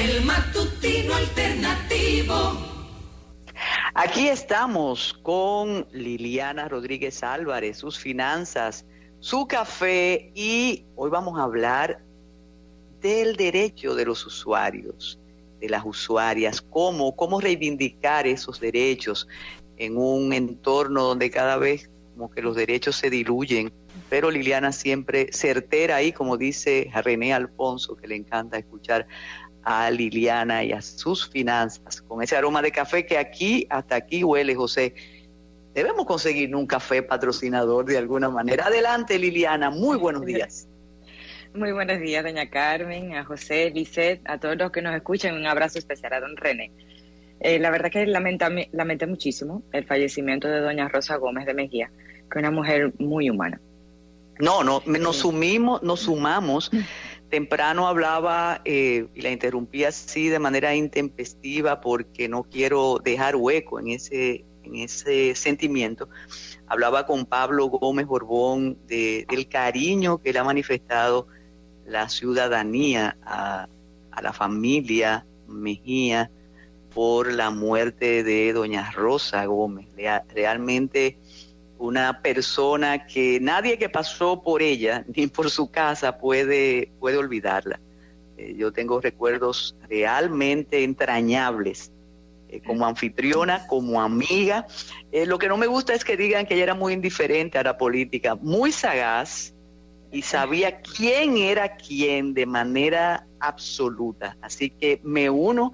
El matutino alternativo. Aquí estamos con Liliana Rodríguez Álvarez, sus finanzas, su café, y hoy vamos a hablar del derecho de los usuarios, de las usuarias, cómo reivindicar esos derechos en un entorno donde cada vez como que los derechos se diluyen, pero Liliana siempre certera ahí, como dice René Alfonso, que le encanta escuchar a Liliana y a sus finanzas, con ese aroma de café que hasta aquí huele, José. Debemos conseguir un café patrocinador de alguna manera. Adelante, Liliana, muy buenos días. Muy buenos días, doña Carmen, a José, Lisset, a todos los que nos escuchan, un abrazo especial a don René. La verdad que lamenté muchísimo el fallecimiento de doña Rosa Gómez de Mejía, que es una mujer muy humana. Nos sumamos. Temprano hablaba y la interrumpí así de manera intempestiva porque no quiero dejar hueco en ese sentimiento. Hablaba con Pablo Gómez Borbón del cariño que le ha manifestado la ciudadanía a la familia Mejía por la muerte de doña Rosa Gómez. Realmente una persona que nadie que pasó por ella ni por su casa puede olvidarla. Yo tengo recuerdos realmente entrañables como anfitriona, como amiga. Lo que no me gusta es que digan que ella era muy indiferente a la política, muy sagaz y sabía quién era quién de manera absoluta. Así que me uno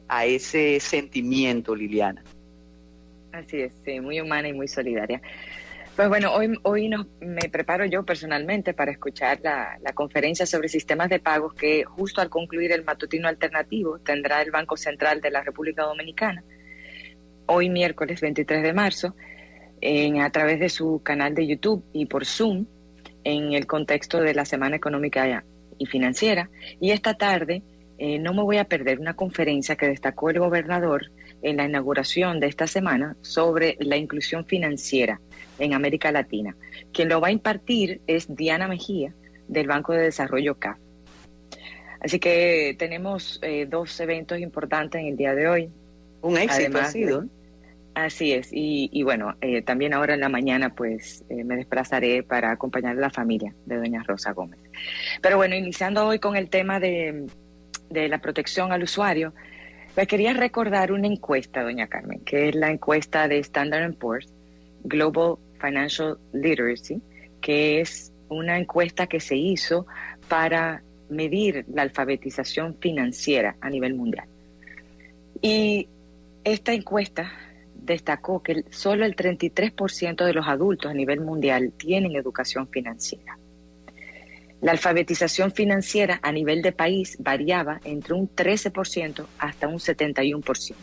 a ese sentimiento, Liliana. Así es, sí, muy humana y muy solidaria. Pues bueno, hoy me preparo yo personalmente para escuchar la conferencia sobre sistemas de pagos que justo al concluir el matutino alternativo tendrá el Banco Central de la República Dominicana, hoy miércoles 23 de marzo, a través de su canal de YouTube y por Zoom, en el contexto de la Semana Económica y Financiera. Y esta tarde no me voy a perder una conferencia que destacó el gobernador en la inauguración de esta semana sobre la inclusión financiera en América Latina. Quien lo va a impartir es Diana Mejía, del Banco de Desarrollo CAF. Así que tenemos dos eventos importantes en el día de hoy. Un éxito ha sido. Así es, y bueno, también ahora en la mañana pues me desplazaré para acompañar a la familia de doña Rosa Gómez. Pero bueno, iniciando hoy con el tema de la protección al usuario, pues quería recordar una encuesta, doña Carmen, que es la encuesta de Standard & Poor's Global Financial Literacy, que es una encuesta que se hizo para medir la alfabetización financiera a nivel mundial. Y esta encuesta destacó que solo el 33% de los adultos a nivel mundial tienen educación financiera. La alfabetización financiera a nivel de país variaba entre un 13% hasta un 71%.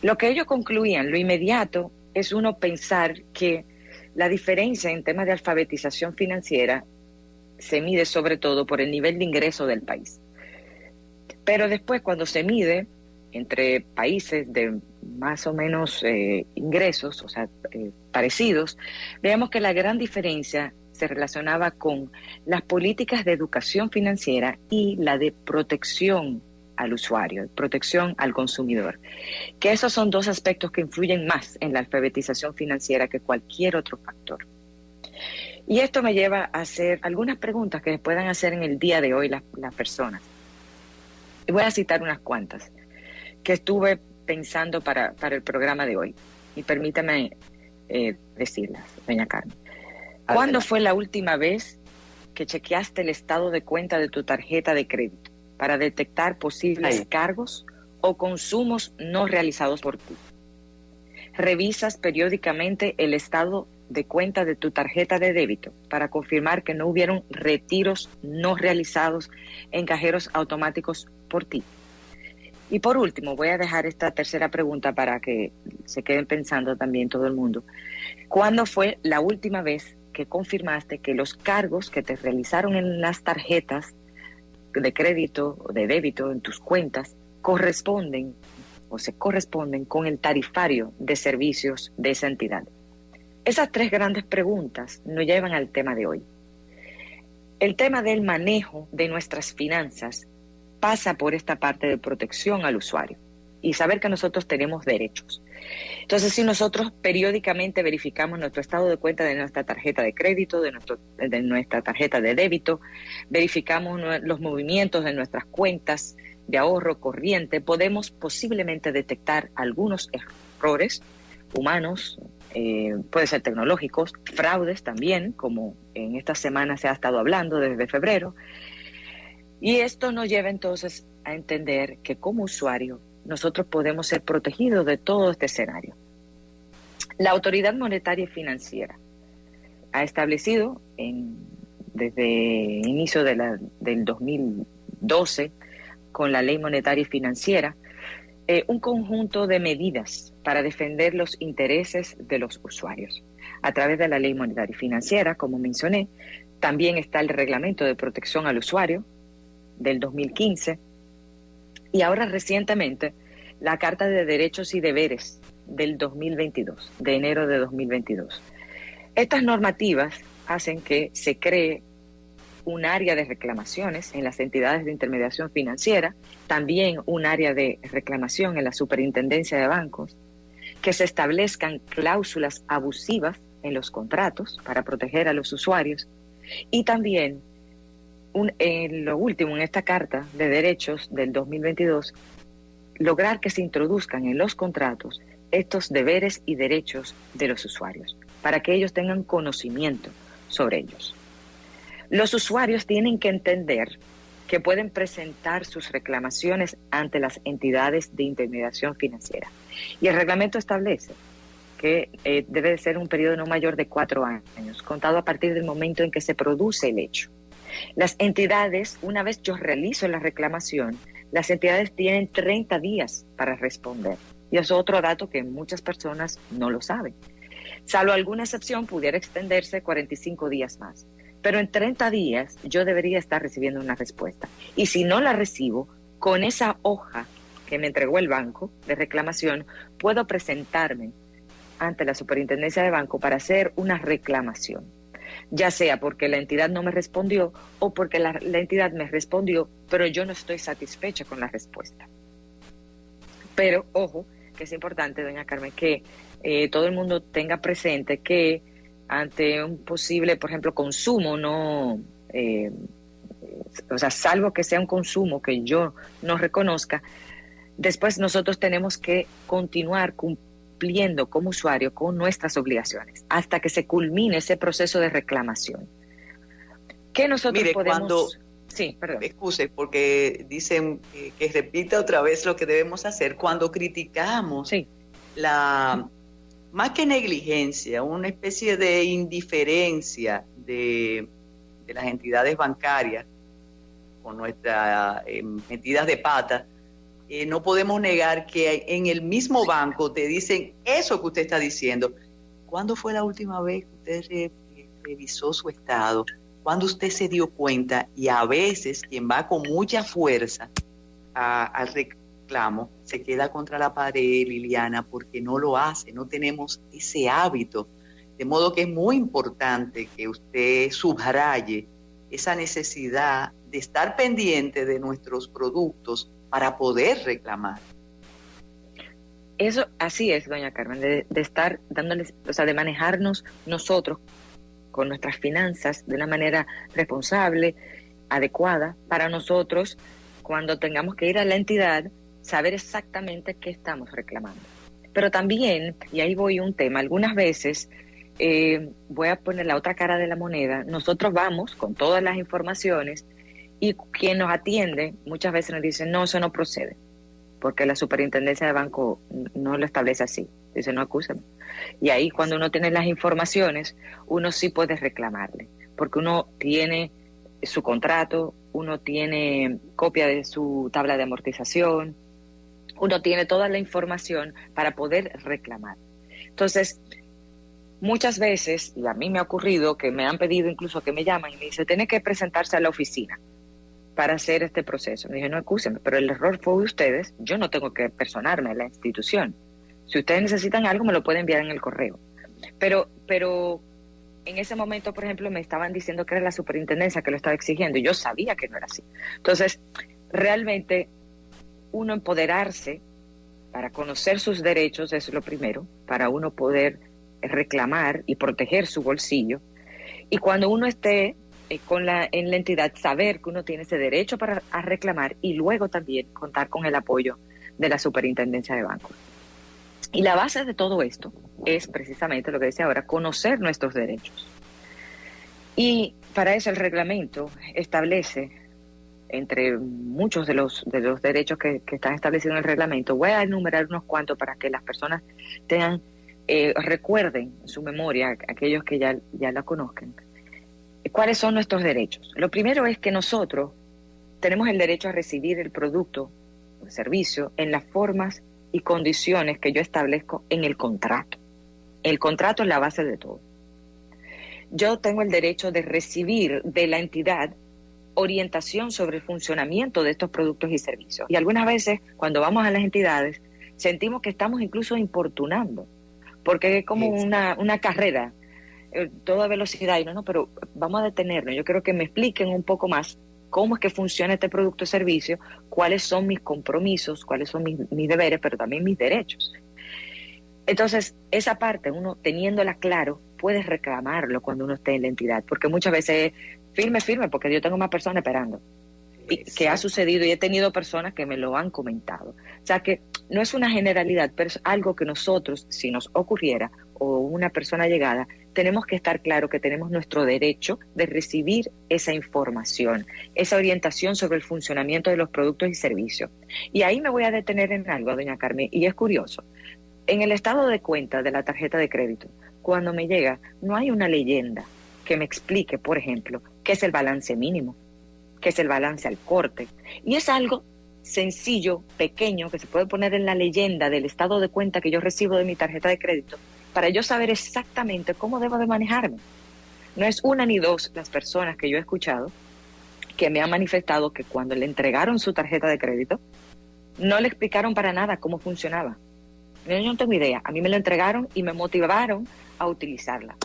Lo que ellos concluían, lo inmediato, es uno pensar que la diferencia en temas de alfabetización financiera se mide sobre todo por el nivel de ingreso del país. Pero después, cuando se mide entre países de más o menos ingresos, o sea, parecidos, veamos que la gran diferencia se relacionaba con las políticas de educación financiera y la de protección al usuario, protección al consumidor. Que esos son dos aspectos que influyen más en la alfabetización financiera que cualquier otro factor. Y esto me lleva a hacer algunas preguntas que puedan hacer en el día de hoy las personas. Y voy a citar unas cuantas que estuve pensando para el programa de hoy. Y permítame decirlas, doña Carmen. ¿Cuándo fue la última vez que chequeaste el estado de cuenta de tu tarjeta de crédito para detectar posibles cargos o consumos no realizados por ti? ¿Revisas periódicamente el estado de cuenta de tu tarjeta de débito para confirmar que no hubieron retiros no realizados en cajeros automáticos por ti? Y por último, voy a dejar esta tercera pregunta para que se queden pensando también todo el mundo. ¿Cuándo fue la última vez que confirmaste que los cargos que te realizaron en las tarjetas de crédito o de débito en tus cuentas corresponden o se corresponden con el tarifario de servicios de esa entidad? Esas tres grandes preguntas nos llevan al tema de hoy. El tema del manejo de nuestras finanzas pasa por esta parte de protección al usuario y saber que nosotros tenemos derechos. Entonces, si nosotros periódicamente verificamos nuestro estado de cuenta de nuestra tarjeta de crédito, de nuestra tarjeta de débito, verificamos los movimientos de nuestras cuentas de ahorro corriente, podemos posiblemente detectar algunos errores humanos, puede ser tecnológicos, fraudes también, como en esta semana se ha estado hablando desde febrero. Y esto nos lleva entonces a entender que como usuario nosotros podemos ser protegidos de todo este escenario. La Autoridad Monetaria y Financiera ha establecido desde inicio del 2012 con la Ley Monetaria y Financiera un conjunto de medidas para defender los intereses de los usuarios. A través de la Ley Monetaria y Financiera, como mencioné, también está el Reglamento de Protección al Usuario del 2015 y ahora recientemente la Carta de Derechos y Deberes del 2022, de enero de 2022. Estas normativas hacen que se cree un área de reclamaciones en las entidades de intermediación financiera, también un área de reclamación en la Superintendencia de Bancos, que se establezcan cláusulas abusivas en los contratos para proteger a los usuarios y también, en lo último, en esta Carta de Derechos del 2022, lograr que se introduzcan en los contratos estos deberes y derechos de los usuarios, para que ellos tengan conocimiento sobre ellos. Los usuarios tienen que entender que pueden presentar sus reclamaciones ante las entidades de intermediación financiera. Y el reglamento establece que debe de ser un periodo no mayor de 4 años, contado a partir del momento en que se produce el hecho. Las entidades, una vez yo realizo la reclamación, las entidades tienen 30 días para responder. Y es otro dato que muchas personas no lo saben. Salvo alguna excepción, pudiera extenderse 45 días más. Pero en 30 días yo debería estar recibiendo una respuesta. Y si no la recibo, con esa hoja que me entregó el banco de reclamación, puedo presentarme ante la Superintendencia de Banco para hacer una reclamación. Ya sea porque la entidad no me respondió o porque la entidad me respondió, pero yo no estoy satisfecha con la respuesta. Pero, ojo, que es importante, doña Carmen, que todo el mundo tenga presente que ante un posible, por ejemplo, consumo, salvo que sea un consumo que yo no reconozca, después nosotros tenemos que continuar cumpliendo como usuario con nuestras obligaciones hasta que se culmine ese proceso de reclamación. ¿Qué nosotros podemos...? Sí, perdón. Excuse, porque dicen que repita otra vez lo que debemos hacer cuando criticamos más que negligencia, una especie de indiferencia de las entidades bancarias con nuestras metidas de pata. No podemos negar que en el mismo banco te dicen eso que usted está diciendo. ¿Cuándo fue la última vez que usted revisó su estado? ¿Cuándo usted se dio cuenta? Y a veces quien va con mucha fuerza al reclamo se queda contra la pared, Liliana, porque no lo hace, no tenemos ese hábito. De modo que es muy importante que usted subraye esa necesidad de estar pendiente de nuestros productos para poder reclamar. Eso así es, doña Carmen, de estar dándoles, de manejarnos nosotros con nuestras finanzas de una manera responsable, adecuada, para nosotros, cuando tengamos que ir a la entidad, saber exactamente qué estamos reclamando. Pero también, y ahí voy un tema, algunas veces, voy a poner la otra cara de la moneda, nosotros vamos con todas las informaciones y quien nos atiende muchas veces nos dice, no, eso no procede, porque la Superintendencia de Banco no lo establece así. Dice, no, acúsame. Y ahí cuando uno tiene las informaciones, uno sí puede reclamarle, porque uno tiene su contrato, uno tiene copia de su tabla de amortización, uno tiene toda la información para poder reclamar. Entonces, muchas veces, y a mí me ha ocurrido que me han pedido incluso que me llaman y me dicen, tiene que presentarse a la oficina para hacer este proceso. Me dije, no, acúsenme, pero el error fue de ustedes, yo no tengo que personarme a la institución. Si ustedes necesitan algo, me lo pueden enviar en el correo. Pero en ese momento, por ejemplo, me estaban diciendo que era la superintendencia que lo estaba exigiendo y yo sabía que no era así. Entonces, realmente uno empoderarse para conocer sus derechos es lo primero, para uno poder reclamar y proteger su bolsillo. Y cuando uno esté en la entidad, saber que uno tiene ese derecho para a reclamar y luego también contar con el apoyo de la Superintendencia de Bancos. Y la base de todo esto es precisamente lo que decía ahora, conocer nuestros derechos. Y para eso el reglamento establece, entre muchos de los derechos que están establecidos en el reglamento, voy a enumerar unos cuantos para que las personas tengan, recuerden en su memoria, aquellos que ya la conozcan, cuáles son nuestros derechos. Lo primero es que nosotros tenemos el derecho a recibir el producto o el servicio en las formas y condiciones que yo establezco en el contrato. El contrato es la base de todo. Yo tengo el derecho de recibir de la entidad orientación sobre el funcionamiento de estos productos y servicios. Y algunas veces, cuando vamos a las entidades, sentimos que estamos incluso importunando, porque es como una carrera, toda velocidad, y no, pero vamos a detenernos. Yo quiero que me expliquen un poco más cómo es que funciona este producto o servicio, cuáles son mis compromisos, cuáles son mis deberes, pero también mis derechos. Entonces, esa parte, uno teniéndola claro, puede reclamarlo cuando uno esté en la entidad, porque muchas veces firme, porque yo tengo más personas esperando. Y que ha sucedido y he tenido personas que me lo han comentado. O sea que no es una generalidad, pero es algo que nosotros, si nos ocurriera, o una persona llegada, tenemos que estar claro que tenemos nuestro derecho de recibir esa información, esa orientación sobre el funcionamiento de los productos y servicios. Y ahí me voy a detener en algo, doña Carmen, y es curioso. En el estado de cuenta de la tarjeta de crédito, cuando me llega, no hay una leyenda que me explique, por ejemplo, qué es el balance mínimo, qué es el balance al corte. Y es algo sencillo, pequeño, que se puede poner en la leyenda del estado de cuenta que yo recibo de mi tarjeta de crédito, para yo saber exactamente cómo debo de manejarme. No es una ni dos las personas que yo he escuchado que me han manifestado que cuando le entregaron su tarjeta de crédito, no le explicaron para nada cómo funcionaba. Yo no tengo idea. A mí me la entregaron y me motivaron a utilizarla.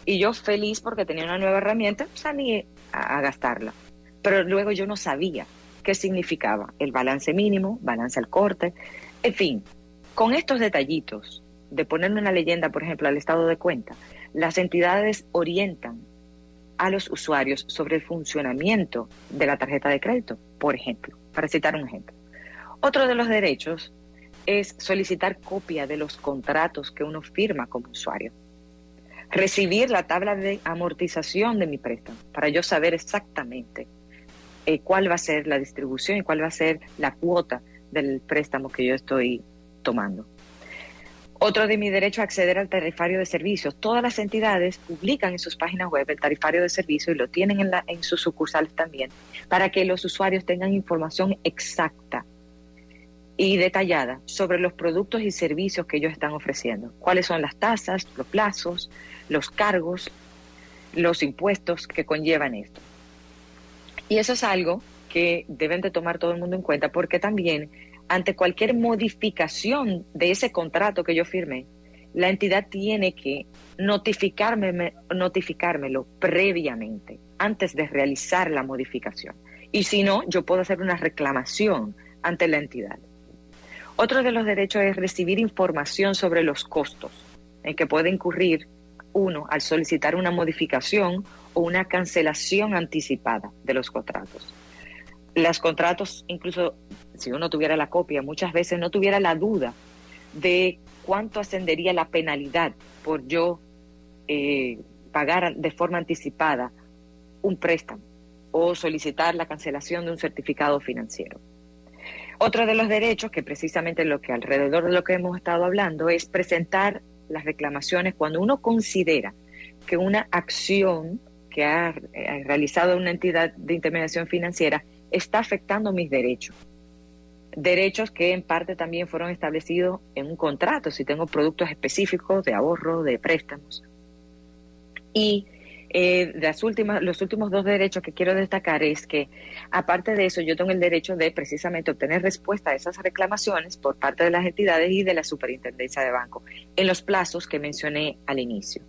Y yo feliz porque tenía una nueva herramienta, salí a gastarla. Pero luego yo no sabía qué significaba el balance mínimo, balance al corte. En fin, con estos detallitos de ponerle una leyenda, por ejemplo, al estado de cuenta, las entidades orientan a los usuarios sobre el funcionamiento de la tarjeta de crédito, por ejemplo, para citar un ejemplo. Otro de los derechos es solicitar copia de los contratos que uno firma como usuario. Recibir la tabla de amortización de mi préstamo para yo saber exactamente cuál va a ser la distribución y cuál va a ser la cuota del préstamo que yo estoy tomando. Otro de mis derechos es acceder al tarifario de servicios. Todas las entidades publican en sus páginas web el tarifario de servicios y lo tienen en sus sucursales también, para que los usuarios tengan información exacta y detallada sobre los productos y servicios que ellos están ofreciendo. Cuáles son las tasas, los plazos, los cargos, los impuestos que conllevan esto. Y eso es algo que deben de tomar todo el mundo en cuenta, porque también ante cualquier modificación de ese contrato que yo firmé, la entidad tiene que notificármelo previamente, antes de realizar la modificación. Y si no, yo puedo hacer una reclamación ante la entidad. Otro de los derechos es recibir información sobre los costos en que puede incurrir uno al solicitar una modificación o una cancelación anticipada de los contratos. Los contratos, incluso si uno tuviera la copia, muchas veces no tuviera la duda de cuánto ascendería la penalidad por yo pagar de forma anticipada un préstamo o solicitar la cancelación de un certificado financiero. Otro de los derechos, que precisamente lo que alrededor de lo que hemos estado hablando, es presentar las reclamaciones cuando uno considera que una acción que ha realizado una entidad de intermediación financiera está afectando mis derechos. Derechos que en parte también fueron establecidos en un contrato, si tengo productos específicos de ahorro, de préstamos. Y los últimos dos derechos que quiero destacar es que, aparte de eso, yo tengo el derecho de precisamente obtener respuesta a esas reclamaciones por parte de las entidades y de la Superintendencia de Banco en los plazos que mencioné al inicio.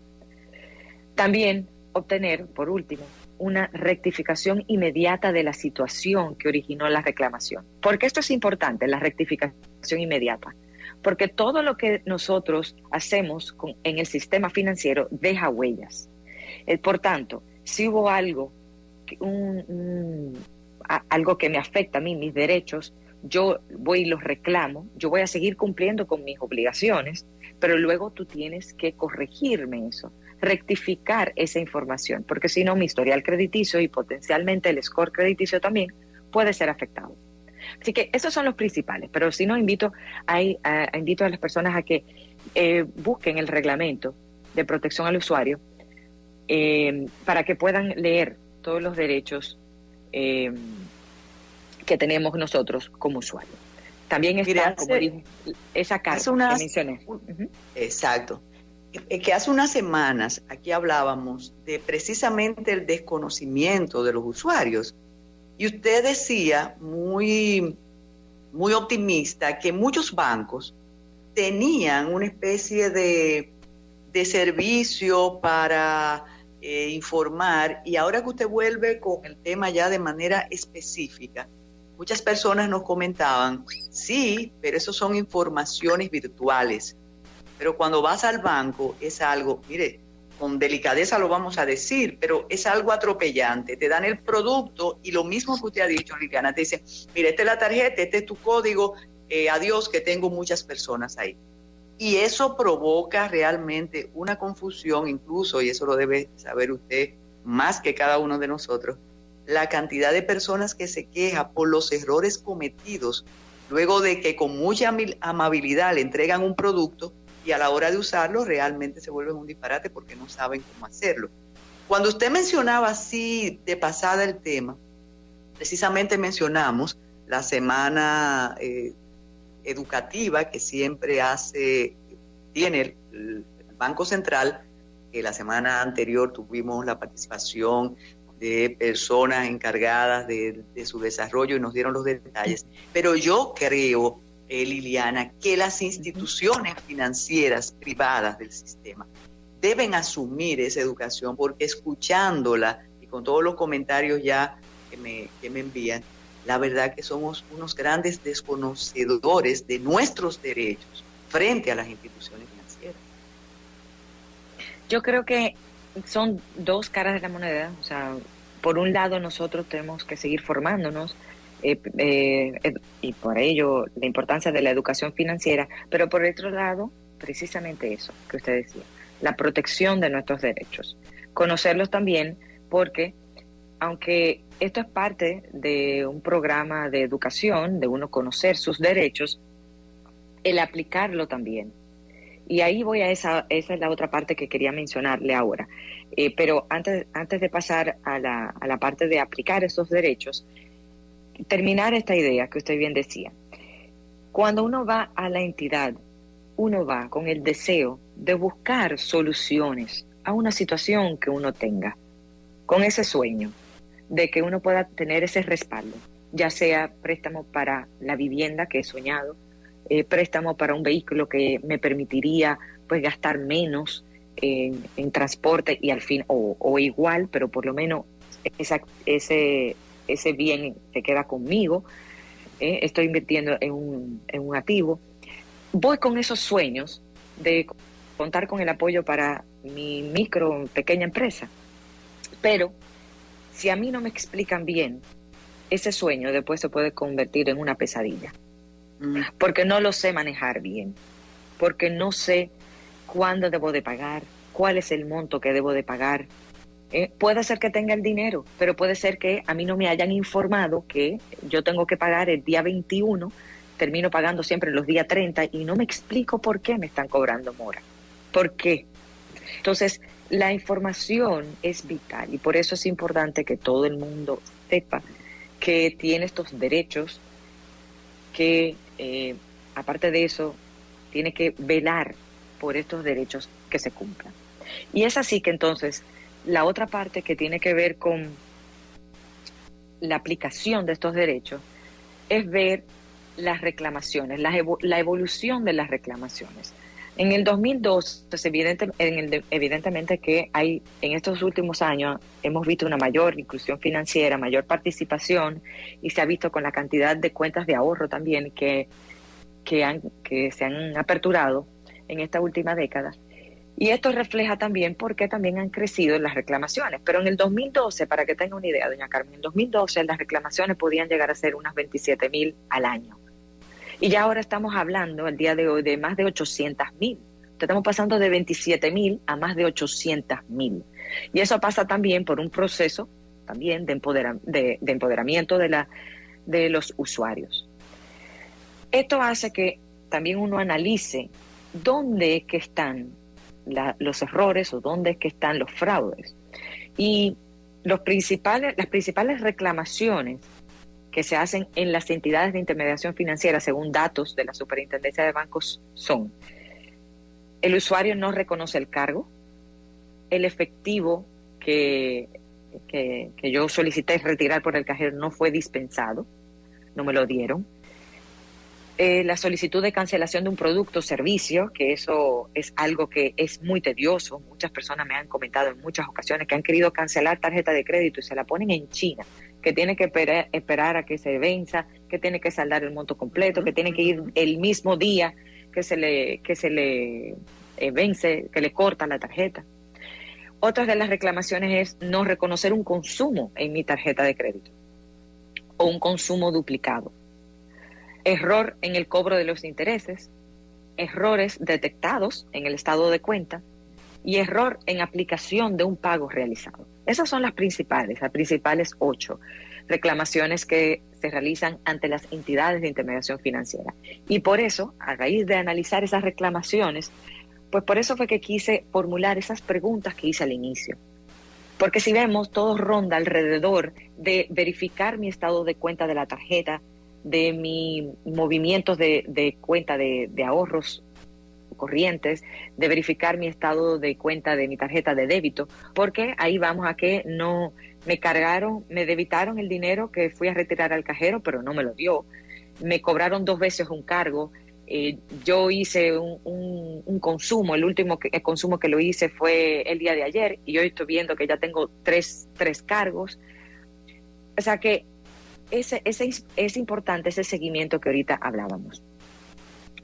También obtener, por último, una rectificación inmediata de la situación que originó la reclamación. ¿Por qué esto es importante, la rectificación inmediata? Porque todo lo que nosotros hacemos en el sistema financiero deja huellas. Por tanto, si hubo algo, algo que me afecta a mí, mis derechos, yo voy y los reclamo, yo voy a seguir cumpliendo con mis obligaciones, pero luego tú tienes que corregirme eso, rectificar esa información, porque si no mi historial crediticio y potencialmente el score crediticio también puede ser afectado. Así que esos son los principales, pero si no invito a las personas a que busquen el reglamento de protección al usuario para que puedan leer todos los derechos que tenemos nosotros como usuarios. También está, como dije, esa carta que mencioné. Exacto. Que hace unas semanas aquí hablábamos de precisamente el desconocimiento de los usuarios. Y usted decía, muy, muy optimista, que muchos bancos tenían una especie de servicio para informar, y ahora que usted vuelve con el tema ya de manera específica, muchas personas nos comentaban, sí, pero eso son informaciones virtuales. Pero cuando vas al banco es algo, mire, con delicadeza lo vamos a decir, pero es algo atropellante. Te dan el producto y lo mismo que usted ha dicho, Liliana, te dicen, mire, esta es la tarjeta, este es tu código, adiós, que tengo muchas personas ahí. Y eso provoca realmente una confusión, incluso, y eso lo debe saber usted más que cada uno de nosotros, la cantidad de personas que se queja por los errores cometidos luego de que con mucha amabilidad le entregan un producto y a la hora de usarlo realmente se vuelve un disparate porque no saben cómo hacerlo. Cuando usted mencionaba así de pasada el tema, precisamente mencionamos la semana educativa que siempre tiene el Banco Central, que la semana anterior tuvimos la participación de personas encargadas de su desarrollo y nos dieron los detalles. Pero yo creo, Liliana, que las instituciones financieras privadas del sistema deben asumir esa educación, porque escuchándola y con todos los comentarios ya que me envían, la verdad que somos unos grandes desconocedores de nuestros derechos frente a las instituciones financieras. Yo creo que son dos caras de la moneda. O sea, por un lado nosotros tenemos que seguir formándonos y por ello la importancia de la educación financiera, pero por otro lado, precisamente eso que usted decía, la protección de nuestros derechos. Conocerlos también, porque aunque esto es parte de un programa de educación, de uno conocer sus derechos, el aplicarlo también. Y ahí voy a esa es la otra parte que quería mencionarle ahora. Pero antes de pasar a la parte de aplicar esos derechos, terminar esta idea que usted bien decía. Cuando uno va a la entidad, uno va con el deseo de buscar soluciones a una situación que uno tenga, con ese sueño de que uno pueda tener ese respaldo, ya sea préstamo para la vivienda que he soñado, préstamo para un vehículo que me permitiría pues gastar menos en transporte y al fin, o igual, pero por lo menos ese bien se queda conmigo, estoy invirtiendo en un activo. Voy con esos sueños de contar con el apoyo para mi pequeña empresa, pero si a mí no me explican bien, ese sueño después se puede convertir en una pesadilla. Porque no lo sé manejar bien, porque no sé cuándo debo de pagar, cuál es el monto que debo de pagar. Puede ser que tenga el dinero, pero puede ser que a mí no me hayan informado que yo tengo que pagar el día 21, termino pagando siempre los días 30 y no me explico por qué me están cobrando mora. ¿Por qué? Entonces, la información es vital y por eso es importante que todo el mundo sepa que tiene estos derechos, que aparte de eso tiene que velar por estos derechos que se cumplan. Y es así que entonces la otra parte que tiene que ver con la aplicación de estos derechos es ver las reclamaciones, la evolución de las reclamaciones. En el 2002, pues evidentemente que hay, en estos últimos años hemos visto una mayor inclusión financiera, mayor participación, y se ha visto con la cantidad de cuentas de ahorro también que se han aperturado en esta última década. Y esto refleja también por qué también han crecido las reclamaciones. Pero en el 2012, para que tenga una idea, doña Carmen, en el 2012 las reclamaciones podían llegar a ser unas 27,000 al año. Y ya ahora estamos hablando, el día de hoy, de más de 800,000. Estamos pasando de 27,000 a más de 800,000. Y eso pasa también por un proceso también de empoderamiento de los usuarios. Esto hace que también uno analice dónde es que están los errores o dónde es que están los fraudes. Y las principales reclamaciones que se hacen en las entidades de intermediación financiera, según datos de la Superintendencia de Bancos, son: el usuario no reconoce el cargo, el efectivo que yo solicité retirar por el cajero no fue dispensado, no me lo dieron, la solicitud de cancelación de un producto o servicio, que eso es algo que es muy tedioso. Muchas personas me han comentado en muchas ocasiones que han querido cancelar tarjeta de crédito y se la ponen en China, que tiene que esperar a que se venza, que tiene que saldar el monto completo, que tiene que ir el mismo día que se le vence, que le corta la tarjeta. Otra de las reclamaciones es no reconocer un consumo en mi tarjeta de crédito o un consumo duplicado. Error en el cobro de los intereses, errores detectados en el estado de cuenta y error en aplicación de un pago realizado. Esas son las principales 8 reclamaciones que se realizan ante las entidades de intermediación financiera. Y por eso, a raíz de analizar esas reclamaciones, pues por eso fue que quise formular esas preguntas que hice al inicio. Porque si vemos, todo ronda alrededor de verificar mi estado de cuenta de la tarjeta, de mis movimientos de cuenta de ahorros corrientes, de verificar mi estado de cuenta de mi tarjeta de débito, porque ahí vamos a que no me debitaron el dinero que fui a retirar al cajero, pero no me lo dio. Me cobraron 2 veces un cargo. Yo hice un consumo, el último consumo que lo hice fue el día de ayer, y hoy estoy viendo que ya tengo tres cargos. O sea que es importante ese seguimiento que ahorita hablábamos.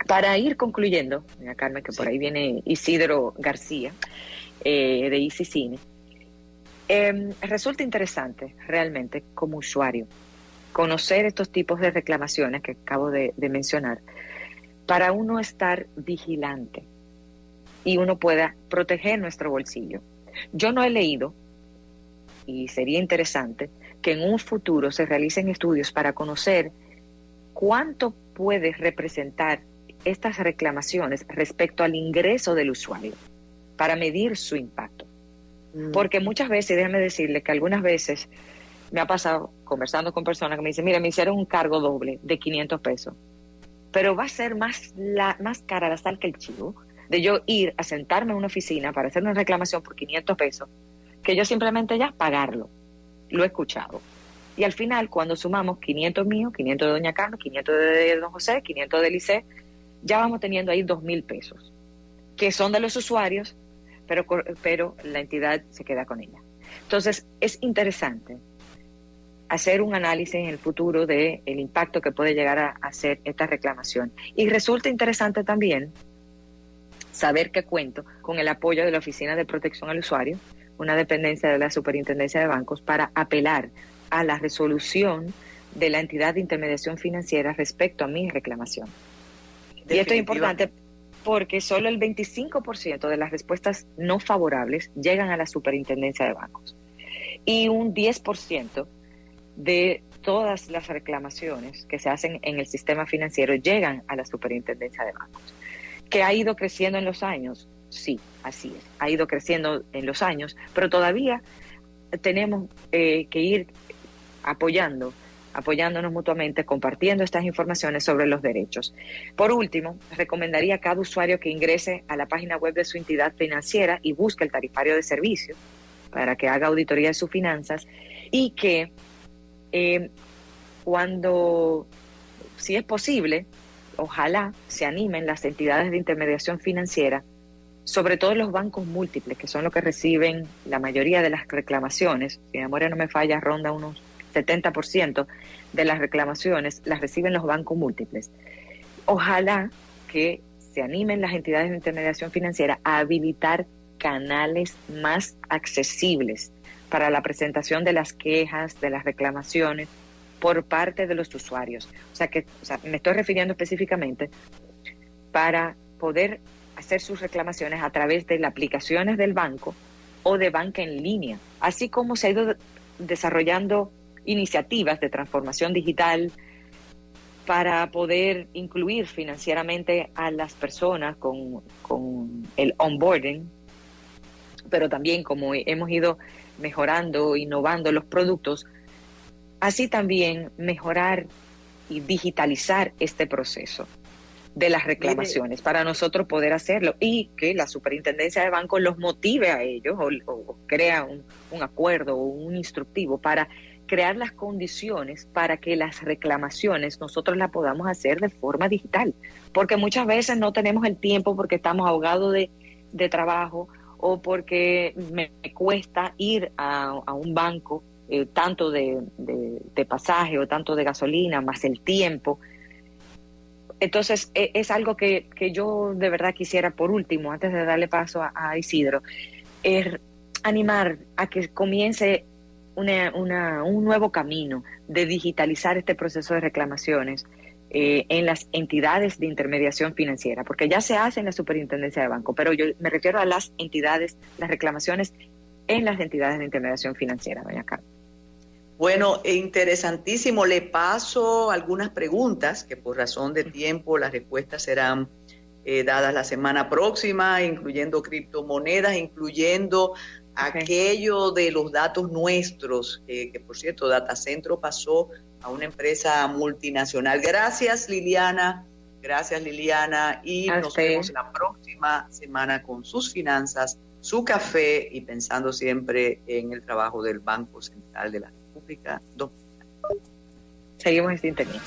Para ir concluyendo, doña Carmen, que por ahí viene Isidro García, de Easy Cine, resulta interesante realmente como usuario conocer estos tipos de reclamaciones que acabo de mencionar, para uno estar vigilante y uno pueda proteger nuestro bolsillo. Yo no he leído, y sería interesante, que en un futuro se realicen estudios para conocer cuánto puede representar estas reclamaciones respecto al ingreso del usuario, para medir su impacto. Porque muchas veces, déjame decirle que algunas veces me ha pasado conversando con personas que me dicen: mira, me hicieron un cargo doble de 500 pesos, pero va a ser más cara la sal que el chivo de yo ir a sentarme en una oficina para hacer una reclamación por 500 pesos, que yo simplemente ya pagarlo. Lo he escuchado. Y al final, cuando sumamos 500 míos, 500 de doña Carmen, 500 de don José, 500 de Lice, ya vamos teniendo ahí 2,000 pesos, que son de los usuarios, pero la entidad se queda con ella. Entonces, es interesante hacer un análisis en el futuro del impacto que puede llegar a hacer esta reclamación. Y resulta interesante también saber que cuento con el apoyo de la Oficina de Protección al Usuario, una dependencia de la Superintendencia de Bancos, para apelar a la resolución de la entidad de intermediación financiera respecto a mi reclamación. Y esto es importante porque solo el 25% de las respuestas no favorables llegan a la Superintendencia de Bancos. Y un 10% de todas las reclamaciones que se hacen en el sistema financiero llegan a la Superintendencia de Bancos. ¿Que ha ido creciendo en los años? Sí, así es. Ha ido creciendo en los años, pero todavía tenemos que ir apoyándonos mutuamente, compartiendo estas informaciones sobre los derechos. Por último, recomendaría a cada usuario que ingrese a la página web de su entidad financiera y busque el tarifario de servicios para que haga auditoría de sus finanzas, y que si es posible, ojalá se animen las entidades de intermediación financiera, sobre todo los bancos múltiples, que son los que reciben la mayoría de las reclamaciones. Si mi memoria no me falla, ronda unos 70% de las reclamaciones las reciben los bancos múltiples. Ojalá que se animen las entidades de intermediación financiera a habilitar canales más accesibles para la presentación de las quejas, de las reclamaciones por parte de los usuarios. O sea, me estoy refiriendo específicamente para poder hacer sus reclamaciones a través de las aplicaciones del banco o de banca en línea, así como se ha ido desarrollando iniciativas de transformación digital para poder incluir financieramente a las personas con el onboarding, pero también como hemos ido mejorando, innovando los productos, así también mejorar y digitalizar este proceso de las reclamaciones para nosotros poder hacerlo y que la superintendencia de bancos los motive a ellos o crea un acuerdo o un instructivo para crear las condiciones para que las reclamaciones nosotros las podamos hacer de forma digital, porque muchas veces no tenemos el tiempo porque estamos ahogados de trabajo o porque me cuesta ir a un banco, tanto de pasaje o tanto de gasolina, más el tiempo. Entonces, es algo que yo de verdad quisiera, por último, antes de darle paso a Isidro, es animar a que comience un nuevo camino de digitalizar este proceso de reclamaciones en las entidades de intermediación financiera, porque ya se hace en la superintendencia de banco, pero yo me refiero a las entidades, las reclamaciones en las entidades de intermediación financiera, doña Carmen. Bueno, interesantísimo. Le paso algunas preguntas que por razón de tiempo las respuestas serán dadas la semana próxima, incluyendo criptomonedas, incluyendo aquello de los datos nuestros, que por cierto, Datacentro pasó a una empresa multinacional. Gracias, Liliana. Gracias, Liliana. Y nos vemos la próxima semana con sus finanzas, su café y pensando siempre en el trabajo del Banco Central de la República Dominicana. Seguimos en sintonía.